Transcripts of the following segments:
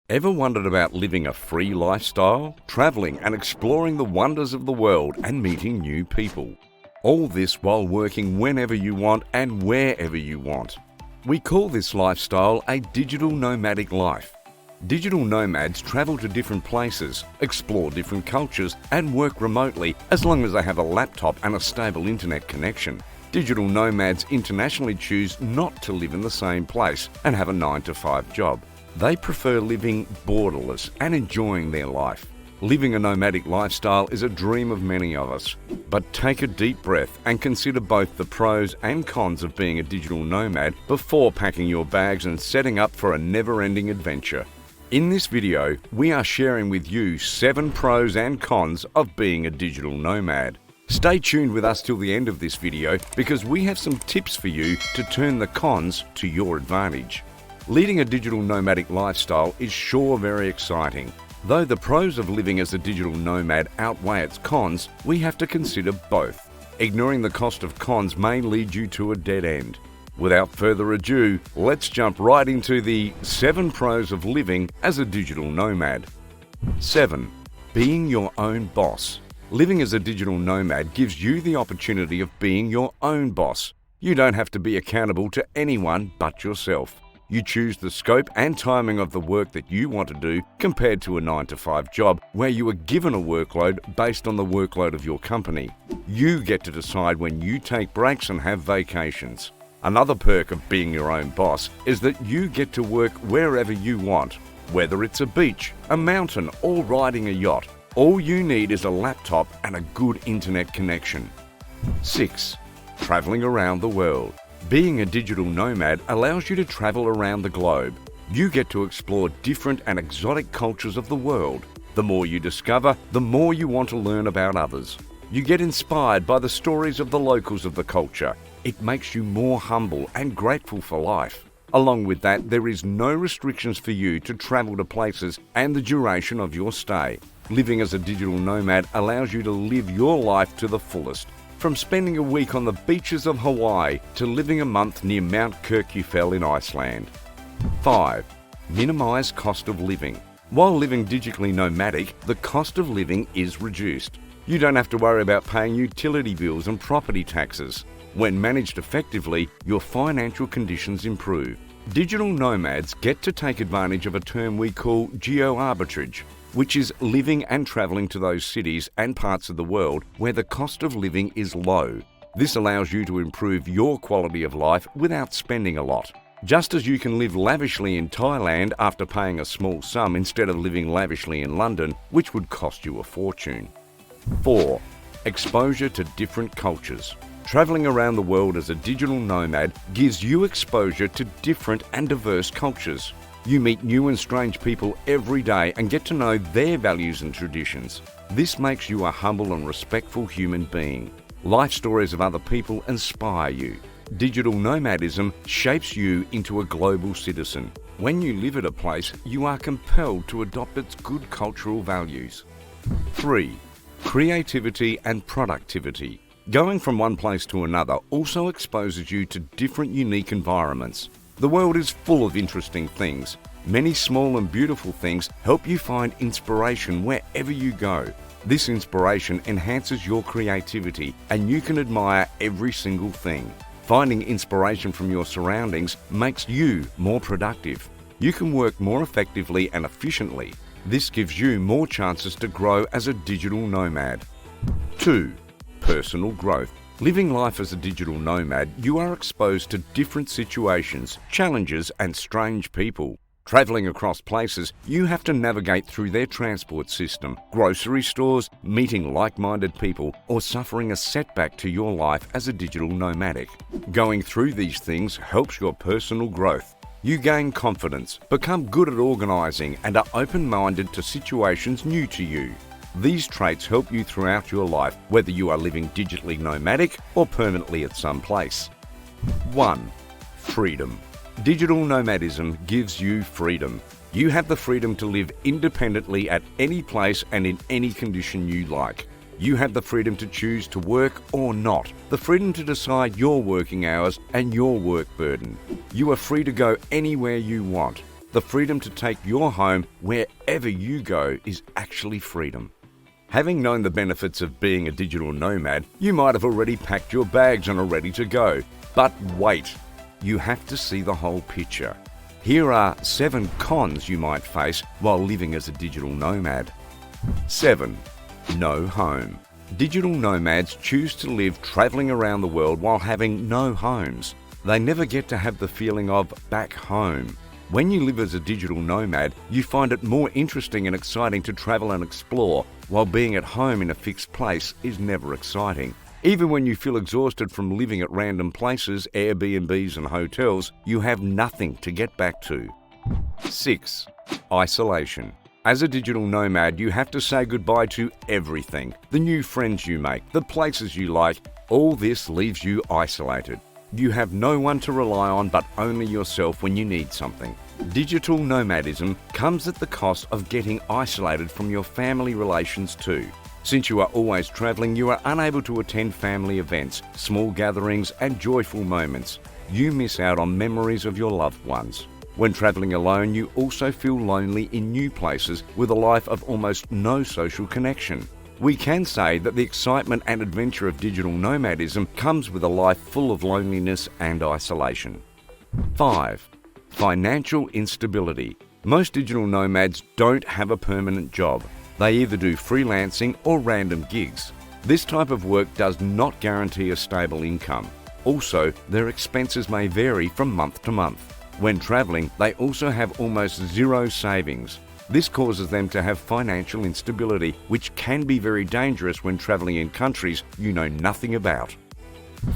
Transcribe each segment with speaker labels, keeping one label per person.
Speaker 1: Ever wondered about living a free lifestyle, traveling and exploring the wonders of the world and meeting new people? All this while working whenever you want and wherever you want. We call this lifestyle a digital nomadic life. Digital nomads travel to different places, explore different cultures and work remotely as long as they have a laptop and a stable internet connection. Digital nomads internationally choose not to live in the same place and have a 9-to-5 job. They prefer living borderless and enjoying their life. Living a nomadic lifestyle is a dream of many of us. But take a deep breath and consider both the pros and cons of being a digital nomad before packing your bags and setting up for a never-ending adventure. In this video, we are sharing with you 7 pros and cons of being a digital nomad. Stay tuned with us till the end of this video because we have some tips for you to turn the cons to your advantage. Leading a digital nomadic lifestyle is sure very exciting. Though the pros of living as a digital nomad outweigh its cons, we have to consider both. Ignoring the cost of cons may lead you to a dead end. Without further ado, let's jump right into the 7 pros of living as a digital nomad. 7. Being your own boss. Living as a digital nomad gives you the opportunity of being your own boss. You don't have to be accountable to anyone but yourself. You choose the scope and timing of the work that you want to do compared to a 9-to-5 job where you are given a workload based on the workload of your company. You get to decide when you take breaks and have vacations. Another perk of being your own boss is that you get to work wherever you want, whether it's a beach, a mountain, or riding a yacht. All you need is a laptop and a good internet connection. 6. Traveling around the world. Being a digital nomad allows you to travel around the globe. You get to explore different and exotic cultures of the world. The more you discover, the more you want to learn about others. You get inspired by the stories of the locals of the culture. It makes you more humble and grateful for life. Along with that, there is no restrictions for you to travel to places and the duration of your stay. Living as a digital nomad allows you to live your life to the fullest. From spending a week on the beaches of Hawaii to living a month near Mount Kirkjufell in Iceland. 5. Minimize cost of living. While living digitally nomadic, the cost of living is reduced. You don't have to worry about paying utility bills and property taxes. When managed effectively, your financial conditions improve. Digital nomads get to take advantage of a term we call geo-arbitrage, which is living and traveling to those cities and parts of the world where the cost of living is low. This allows you to improve your quality of life without spending a lot. Just as you can live lavishly in Thailand after paying a small sum instead of living lavishly in London, which would cost you a fortune. 4. Exposure to different cultures. Traveling around the world as a digital nomad gives you exposure to different and diverse cultures. You meet new and strange people every day and get to know their values and traditions. This makes you a humble and respectful human being. Life stories of other people inspire you. Digital nomadism shapes you into a global citizen. When you live at a place, you are compelled to adopt its good cultural values. 3. Creativity and productivity. Going from one place to another also exposes you to different unique environments. The world is full of interesting things. Many small and beautiful things help you find inspiration wherever you go. This inspiration enhances your creativity and you can admire every single thing. Finding inspiration from your surroundings makes you more productive. You can work more effectively and efficiently. This gives you more chances to grow as a digital nomad. 2. Personal growth. Living life as a digital nomad, you are exposed to different situations, challenges, and strange people. Traveling across places, you have to navigate through their transport system, grocery stores, meeting like-minded people, or suffering a setback to your life as a digital nomadic. Going through these things helps your personal growth. You gain confidence, become good at organizing, and are open-minded to situations new to you. These traits help you throughout your life, whether you are living digitally nomadic or permanently at some place. 1. Freedom. Digital nomadism gives you freedom. You have the freedom to live independently at any place and in any condition you like. You have the freedom to choose to work or not, the freedom to decide your working hours and your work burden. You are free to go anywhere you want. the freedom to take your home wherever you go is actually freedom. Having known the benefits of being a digital nomad, you might have already packed your bags and are ready to go. But wait, you have to see the whole picture. Here are 7 cons you might face while living as a digital nomad. 7. No home. Digital nomads choose to live traveling around the world while having no homes. They never get to have the feeling of back home. When you live as a digital nomad, you find it more interesting and exciting to travel and explore, while being at home in a fixed place is never exciting. Even when you feel exhausted from living at random places, Airbnbs and hotels, you have nothing to get back to. 6. Isolation. As a digital nomad, you have to say goodbye to everything. The new friends you make, the places you like, all this leaves you isolated. You have no one to rely on but only yourself when you need something. Digital nomadism comes at the cost of getting isolated from your family relations too. Since you are always traveling, you are unable to attend family events, small gatherings and joyful moments. You miss out on memories of your loved ones. When traveling alone, you also feel lonely in new places with a life of almost no social connection. We can say that the excitement and adventure of digital nomadism comes with a life full of loneliness and isolation. 5. Financial instability. Most digital nomads don't have a permanent job. They either do freelancing or random gigs. This type of work does not guarantee a stable income. Also, their expenses may vary from month to month. When traveling, they also have almost zero savings. This causes them to have financial instability, which can be very dangerous when traveling in countries you know nothing about.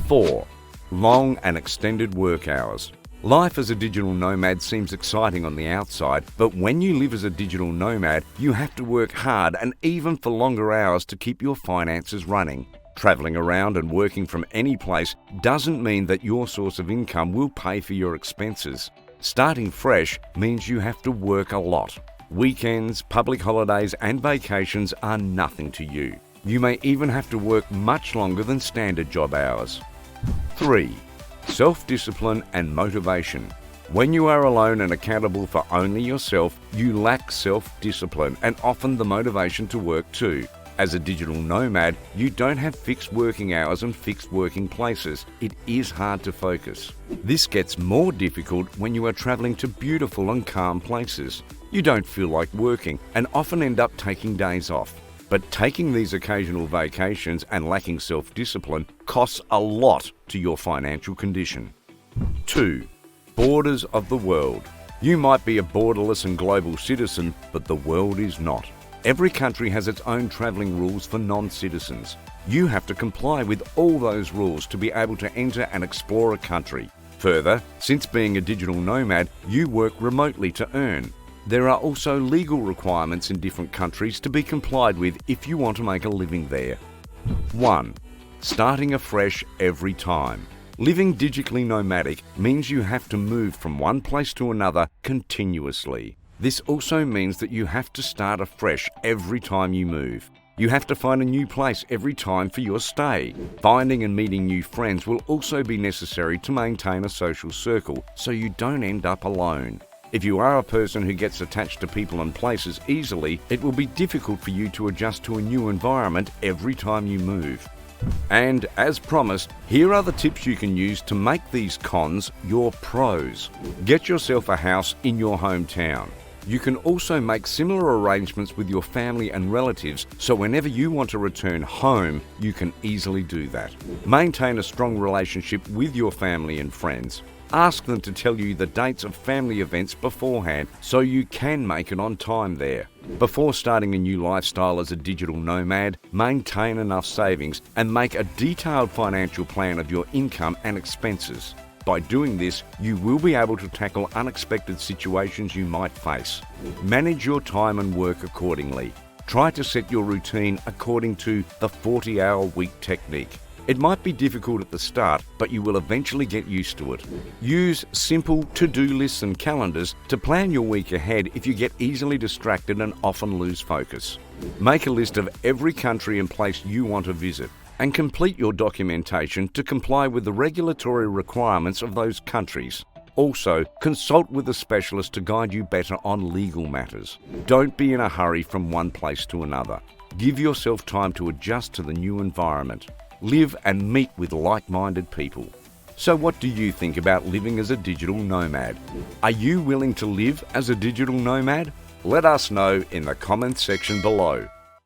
Speaker 1: 4. Long and extended work hours. Life as a digital nomad seems exciting on the outside, but when you live as a digital nomad, you have to work hard and even for longer hours to keep your finances running. Traveling around and working from any place doesn't mean that your source of income will pay for your expenses. Starting fresh means you have to work a lot. Weekends, public holidays and vacations are nothing to you. You may even have to work much longer than standard job hours. 3. Self-discipline and motivation. When you are alone and accountable for only yourself, you lack self-discipline and often the motivation to work too. As a digital nomad, you don't have fixed working hours and fixed working places. It is hard to focus. This gets more difficult when you are traveling to beautiful and calm places. You don't feel like working and often end up taking days off. But taking these occasional vacations and lacking self-discipline costs a lot to your financial condition. 2. Borders of the world. You might be a borderless and global citizen, but the world is not. Every country has its own travelling rules for non-citizens. You have to comply with all those rules to be able to enter and explore a country. Further, since being a digital nomad, you work remotely to earn. There are also legal requirements in different countries to be complied with if you want to make a living there. 1. Starting afresh every time. Living digitally nomadic means you have to move from one place to another continuously. This also means that you have to start afresh every time you move. You have to find a new place every time for your stay. Finding and meeting new friends will also be necessary to maintain a social circle so you don't end up alone. If you are a person who gets attached to people and places easily, it will be difficult for you to adjust to a new environment every time you move. And as promised, here are the tips you can use to make these cons your pros. Get yourself a house in your hometown. You can also make similar arrangements with your family and relatives, so whenever you want to return home, you can easily do that. Maintain a strong relationship with your family and friends. Ask them to tell you the dates of family events beforehand so you can make it on time there. Before starting a new lifestyle as a digital nomad, maintain enough savings and make a detailed financial plan of your income and expenses. By doing this, you will be able to tackle unexpected situations you might face. Manage your time and work accordingly. Try to set your routine according to the 40-hour week technique. It might be difficult at the start, but you will eventually get used to it. Use simple to-do lists and calendars to plan your week ahead if you get easily distracted and often lose focus. Make a list of every country and place you want to visit, and complete your documentation to comply with the regulatory requirements of those countries. Also, consult with a specialist to guide you better on legal matters. Don't be in a hurry from one place to another. Give yourself time to adjust to the new environment. Live and meet with like-minded people. So what do you think about living as a digital nomad? Are you willing to live as a digital nomad? Let us know in the comments section below.